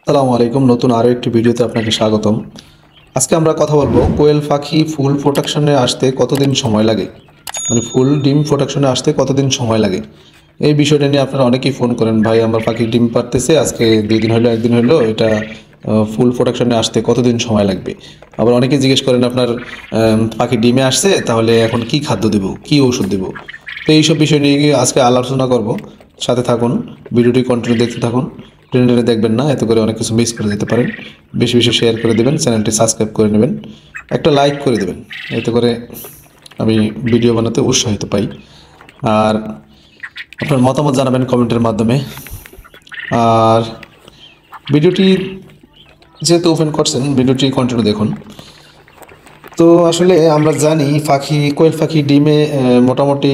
আসসালামু আলাইকুম। নতুন আরও একটি ভিডিওতে আপনাকে স্বাগতম। আজকে আমরা কথা বলবো কোয়েল পাখি ফুল প্রোডাকশনে আসতে কতদিন সময় লাগে, মানে ফুল ডিম প্রোডাকশনে আসতে কতদিন সময় লাগে। এই বিষয়টা নিয়ে আপনারা অনেকেই ফোন করেন, ভাই আমার পাখি ডিম পারতেছে, আজকে 2 দিন হলো 1 দিন হলো, এটা ফুল প্রোডাকশনে আসতে কতদিন সময় লাগবে। আবার অনেকেই জিজ্ঞেস করেন আপনার পাখি ডিমে আসছে, তাহলে এখন কি খাদ্য দেব, কি ওষুধ দেব। তো এইসব বিষয় নিয়ে আজকে আলোচনা করব। সাথে থাকুন, ভিডিওটি কন্টিনিউ দেখতে থাকুন, টেনে টেনে দেখবেন না, এতে করে অনেক কিছু মিস করে যেতে পারেন। বেশি বেশি শেয়ার করে দেবেন, চ্যানেলটি সাবস্ক্রাইব করে নেবেন, একটা লাইক করে দেবেন, এতে করে আমি ভিডিও বানাতে উৎসাহিত পাই। আর আপনার মতামত জানাবেন কমেন্টের মাধ্যমে। আর ভিডিওটি যেহেতু ওপেন করছেন, ভিডিওটি কন্টিনিউ দেখুন। তো আসলে আমরা জানি কোয়েল পাখি ডিমে মোটামুটি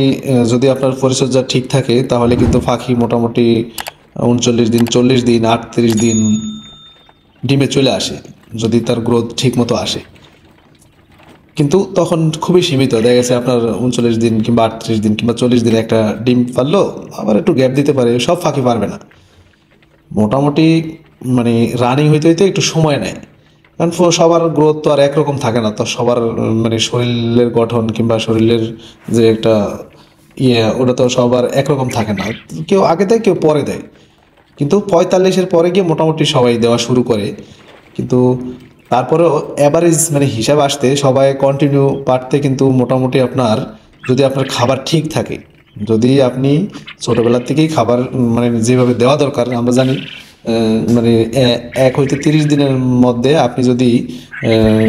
যদি আপনার পরিচর্যা ঠিক থাকে তাহলে কিন্তু পাখি মোটামুটি 39 দিন, 40 দিন, 38 দিন ডিমে চলে আসে, যদি তার গ্রোথ ঠিক মতো আসে। কিন্তু তখন খুবই সীমিত, দেখা গেছে আপনার 39 দিন কিংবা 38 দিন কিংবা 40 দিন একটা ডিম পারলো, আবার একটু গ্যাপ দিতে পারে, সব পাখি পারবে না। মোটামুটি মানে রানিং হইতে হইতে একটু সময় নেয়, কারণ সবার গ্রোথ তো আর একরকম থাকে না, তো সবার মানে শরীরের গঠন কিংবা শরীরের যে একটা ওটা তো সবার একরকম থাকে না, কেউ আগে দেয় কেউ পরে দেয়। কিন্তু 45-এর পরে গিয়ে মোটামুটি সবাই দেওয়া শুরু করে। কিন্তু তারপরেও অ্যাভারেজ মানে হিসাব আসতে সবাই কন্টিনিউ পারতে কিন্তু মোটামুটি আপনার, যদি আপনার খাবার ঠিক থাকে, যদি আপনি ছোটোবেলার থেকেই খাবার মানে যেভাবে দেওয়া দরকার আমরা জানি, মানে 1 হইতে 30 দিনের মধ্যে আপনি যদি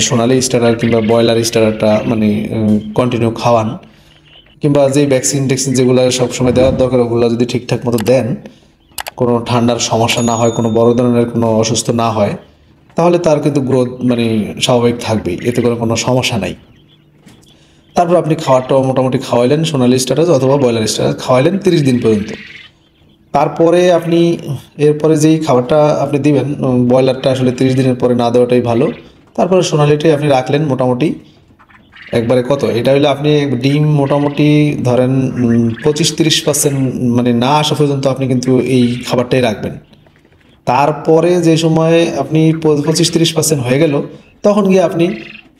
সোনালি স্টারার কিংবা ব্রয়লার স্টারারটা মানে কন্টিনিউ খাওয়ান, কিংবা যে ভ্যাকসিন ট্যাকসিন যেগুলো সবসময় দেওয়ার দরকার ওগুলো যদি ঠিকঠাক মতো দেন, কোনো ঠান্ডার সমস্যা না হয়, কোনো বড় ধরনের কোনো অসুস্থ না হয়, তাহলে তার কিন্তু গ্রোথ মানে স্বাভাবিক থাকবেই, এতে করে কোনো সমস্যা নাই। তারপর আপনি খাওয়ারটাও মোটামুটি খাওয়াইলেন, সোনালি স্ট্যাটাস অথবা ব্রয়লার স্ট্যাটাস খাওয়াইলেন 30 দিন পর্যন্ত। তারপরে আপনি এরপরে যেই খাবারটা আপনি দিবেন, ব্রয়লারটা আসলে 30 দিনের পরে না দেওয়াটাই ভালো। তারপরে সোনালিটাই আপনি রাখলেন মোটামুটি একবারে কত, এটা হলে আপনি ডিম মোটামুটি ধরেন 25-30% মানে না আসা পর্যন্ত আপনি কিন্তু এই খাবারটাই রাখবেন। তারপরে যে সময় আপনি 25-30% হয়ে গেল, তখন গিয়ে আপনি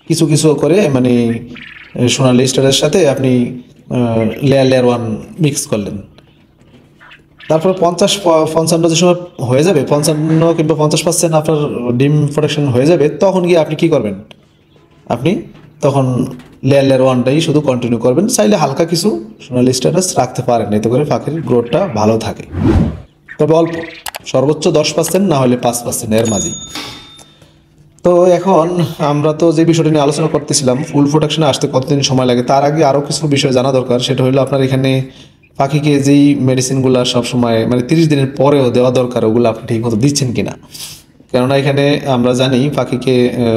কিছু কিছু করে মানে সোনালি স্টারের সাথে আপনি লেয়ার লেয়ার ওয়ান মিক্স করলেন। তারপর 50-55 যে সময় হয়ে যাবে, 55 কিংবা 50% আপনার ডিম প্রোডাকশন হয়ে যাবে, তখন গিয়ে আপনি কি করবেন, আপনি তখন লেয়ার লেয়ার ওয়ানটাই শুধু কন্টিনিউ করবেন। চাইলে হালকা কিছু সোনালি স্ট্যাটাস রাখতে পারেন, এতে করে পাখির গ্রোথটা ভালো থাকে, তবে অল্প, সর্বোচ্চ 10% না হলে 5% এর মাঝেই। তো এখন আমরা তো যে বিষয়টা নিয়ে আলোচনা করতেছিলাম, ফুল প্রোডাকশনে আসতে কতদিন সময় লাগে, তার আগে আরও কিছু বিষয় জানা দরকার। সেটা হলো আপনার এখানে পাখিকে যেই মেডিসিনগুলো সবসময় মানে 30 দিনের পরেও দেওয়া দরকার, ওগুলো আপনি ঠিকমতো দিচ্ছেন কিনা। কেননা এখানে আমরা জানি পাখিকে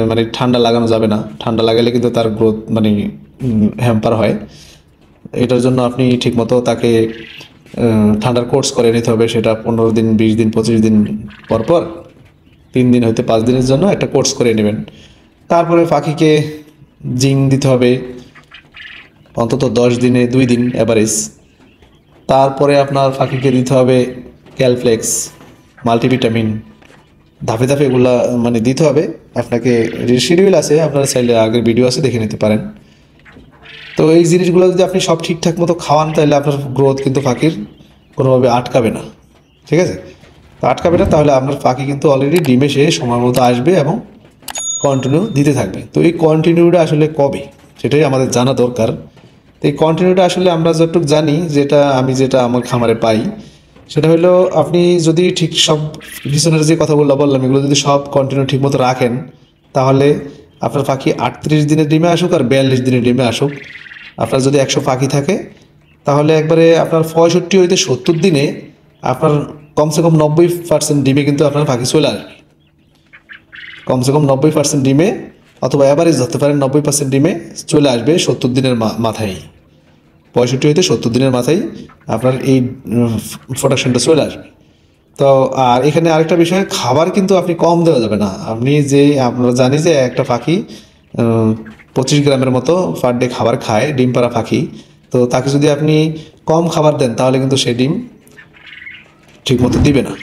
মানে ঠান্ডা লাগানো যাবে না, ঠান্ডা লাগালে কিন্তু তার গ্রোথ মানে হ্যাম্পার হয়। এটার জন্য আপনি ঠিকমতো তাকে ঠান্ডার কোর্স করে নিতে হবে, সেটা 15 দিন, 20 দিন, 25 দিন পর পর 3 দিন হইতে 5 দিনের জন্য একটা কোর্স করে নেবেন। তারপরে পাখিকে জিঙ্ক দিতে হবে অন্তত 10 দিনে 2 দিন অ্যাভারেজ। তারপরে আপনার পাখিকে দিতে হবে ক্যালফ্লেক্স, মাল্টিভিটামিন, ধাপে ধাপে এগুলা মানে দিতে হবে। আপনাকে শিডিউল আছে, আপনারা চাইলে আগের ভিডিও আছে দেখে নিতে পারেন। তো এই জিনিসগুলো যদি আপনি সব ঠিকঠাক মতো খাওয়ান, তাহলে আপনার গ্রোথ কিন্তু পাখির কোনোভাবে আটকাবে না, ঠিক আছে। তো আটকাবে না, তাহলে আপনার পাখি কিন্তু অলরেডি ডিমে সে সময় মতো আসবে এবং কন্টিনিউ দিতে থাকবে। তো এই কন্টিনিউটা আসলে কবে, সেটাই আমাদের জানা দরকার। তো এই কন্টিনিউটা আসলে আমরা যতটুকু জানি, যেটা আমার খামারে পাই, সেটা হলো আপনি যদি ঠিক সব পিছনের যে কথাগুলো বললাম এগুলো যদি সব কন্টিনিউ ঠিক মতো রাখেন, তাহলে আপনার পাখি 38 দিনের ডিমে আসুক আর 42 দিনের ডিমে আসুক, আপনার যদি 100 পাখি থাকে, তাহলে একবারে আপনার 65 হইতে 70 দিনে আপনার কমসে কম 90% ডিমে কিন্তু আপনার পাখি চলে আসবে। কমসে কম 90% ডিমে, অথবা অ্যাভারেজ ধরতে পারেন 90% ডিমে চলে আসবে 70 দিনের মাথায়। 65 হইতে 70 দিনের মাথায় আপনার এই প্রোডাকশনটা চলে আসবে। তো আর এখানে আরেকটা বিষয়, খাবার কিন্তু আপনি কম দেওয়া যাবে না। আমরা জানি যে একটা পাখি 25 গ্রামের মতো পার ডে খাবার খায়, ডিম পাড়া পাখি। তো তাকে যদি আপনি কম খাবার দেন, তাহলে কিন্তু সে ডিম ঠিক মতো দিবে না।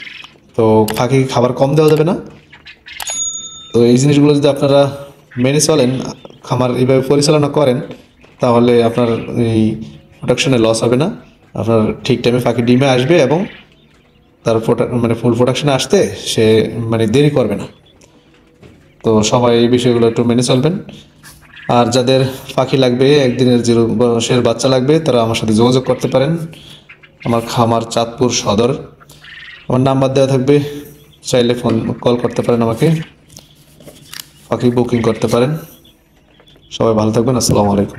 তো পাখি খাবার কম দেওয়া যাবে না। তো এই জিনিসগুলো যদি আপনারা মেনে চলেন, খামার এইভাবে পরিচালনা করেন, তাহলে আপনার এই প্রোডাকশনে লস হবে না। আপনার ঠিক টাইমে পাখি ডিমে আসবে এবং তার মানে ফুল প্রোডাকশনে আসতে সে মানে দেরি করবে না। তো সবাই এই বিষয়গুলো একটু মেনে চলবেন। আর যাদের পাখি লাগবে, একদিনের 0 বয়সের বাচ্চা লাগবে, তারা আমার সাথে যোগাযোগ করতে পারেন। আমার খামার চাঁদপুর সদর, আমার নাম্বার দেওয়া থাকবে, চাইলে কল করতে পারেন আমাকে, পাখি বুকিং করতে পারেন। সবাই ভালো থাকবেন। আসসালামু আলাইকুম।